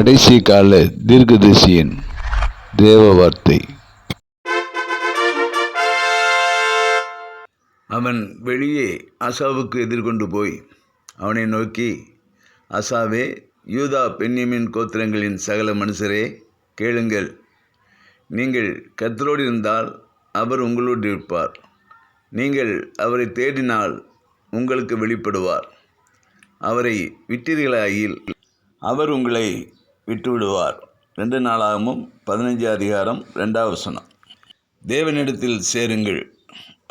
கடைசி கால தீர்க்கதரிசியின் தேவ வார்த்தை. அவன் வெளியே ஆசாவுக்கு எதிர்கொண்டு போய் அவனை நோக்கி, ஆசாவே, யூதா பென்யமீன் கோத்திரங்களின் சகல மனுஷரே, கேளுங்கள். நீங்கள் கர்த்தரோடு இருந்தால் அவர் உங்களோடு இருப்பார். நீங்கள் அவரை தேடினால் உங்களுக்கு வெளிப்படுவார். அவரை விட்டீர்களாயில் அவர் உங்களை விட்டுவிடுவார். 2 நாளாகமும் 15:2 தேவனிடத்தில் சேருங்கள்,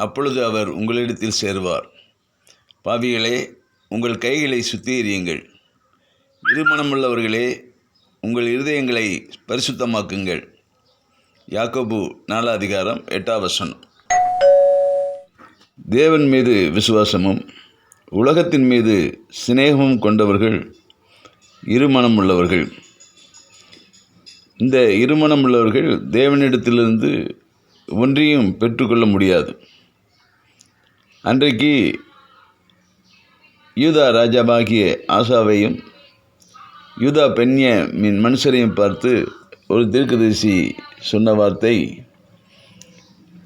அப்பொழுது அவர் உங்களிடத்தில் சேருவார். பாவிகளே, உங்கள் கைகளை சுத்திகரியுங்கள். இருமனமுள்ளவர்களே, உங்கள் இருதயங்களை பரிசுத்தமாக்குங்கள். யாக்கோபு 4:8. தேவன் மீது விசுவாசமும் உலகத்தின் மீது சிநேகமும் கொண்டவர்கள் இருமனமுள்ளவர்கள். இந்த இருமனமுள்ளவர்கள் தேவனிடத்திலிருந்து ஒன்றையும் பெற்றுக்கொள்ள முடியாது. அன்றைக்கு யூதா ராஜாவாகிய ஆசாவையும் யூதா பென்யமீன் மனுஷரையும் பார்த்து ஒரு தீர்க்கதரிசி சொன்ன வார்த்தை,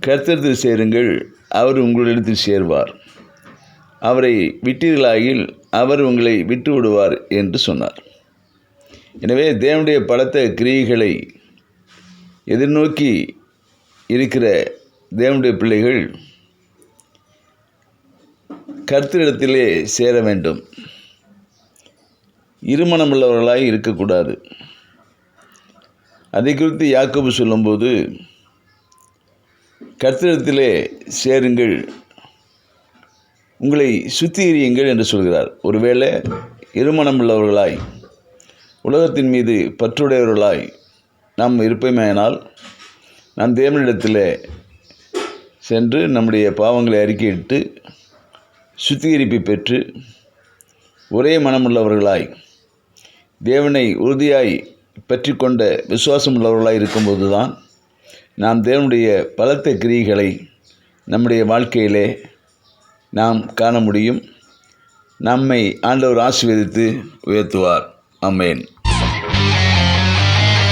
கர்த்தரிடத்தில் சேருங்கள், அவர் உங்களிடத்தில் சேர்வார். அவரை விட்டீர்களாயில் அவர் உங்களை விட்டு விடுவார் என்று சொன்னார். எனவே தேவனுடைய பலத்த கிரியைகளை எதிர்நோக்கி இருக்கிற தேவனுடைய பிள்ளைகள் கர்த்தரிடத்திலே சேர வேண்டும். இருமனமுள்ளவர்களாய் இருக்கக்கூடாது. அதை குறித்து யாக்கோபு சொல்லும்போது, கர்த்தரிடத்திலே சேருங்கள், உங்களை சுத்திகரியுங்கள் என்று சொல்கிறார். ஒருவேளை இருமனமுள்ளவர்களாய் உலகத்தின் மீது பற்றுடையவர்களாய் நாம் இருப்போமேயானால், நாம் தேவனிடத்தில் சென்று நம்முடைய பாவங்களை அறிக்கையிட்டு சுத்திகரிப்பை பெற்று ஒரே மனமுள்ளவர்களாய் தேவனை உறுதியாய் பற்றி கொண்ட விசுவாசம் உள்ளவர்களாய் இருக்கும்போது தான் நாம் தேவனுடைய பலத்த கிரியைகளை நம்முடைய வாழ்க்கையிலே நாம் காண முடியும். நம்மை ஆண்டவர் ஆசீர்வதித்து உயர்த்துவார். ஆமென்.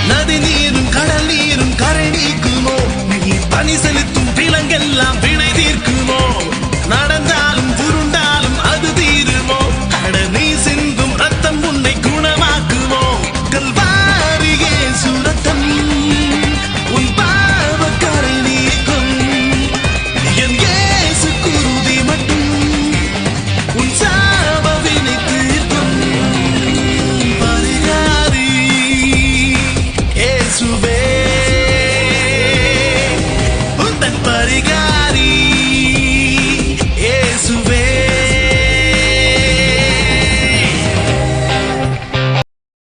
நதி நீரும் கடல் நீரும் கரை நீக்குமோ, பனி செலுத்தும் விலங்கெல்லாம் வினை தீர்க்குமோ, நடந்தாலும் புருண்டாலும் அது தீருமோ, கடனி சிந்தும் ரத்தம் உன்னை குணமாக்குமோ, கல்வாரியே சுரத்தம் உன் பாவ கரை நீக்கும், என் இயேசு குருதி மட்டும் உன் சாப வினை தீர்க்கும். பரிகாரி இயேசுவே, உந்தன் பரிகாரி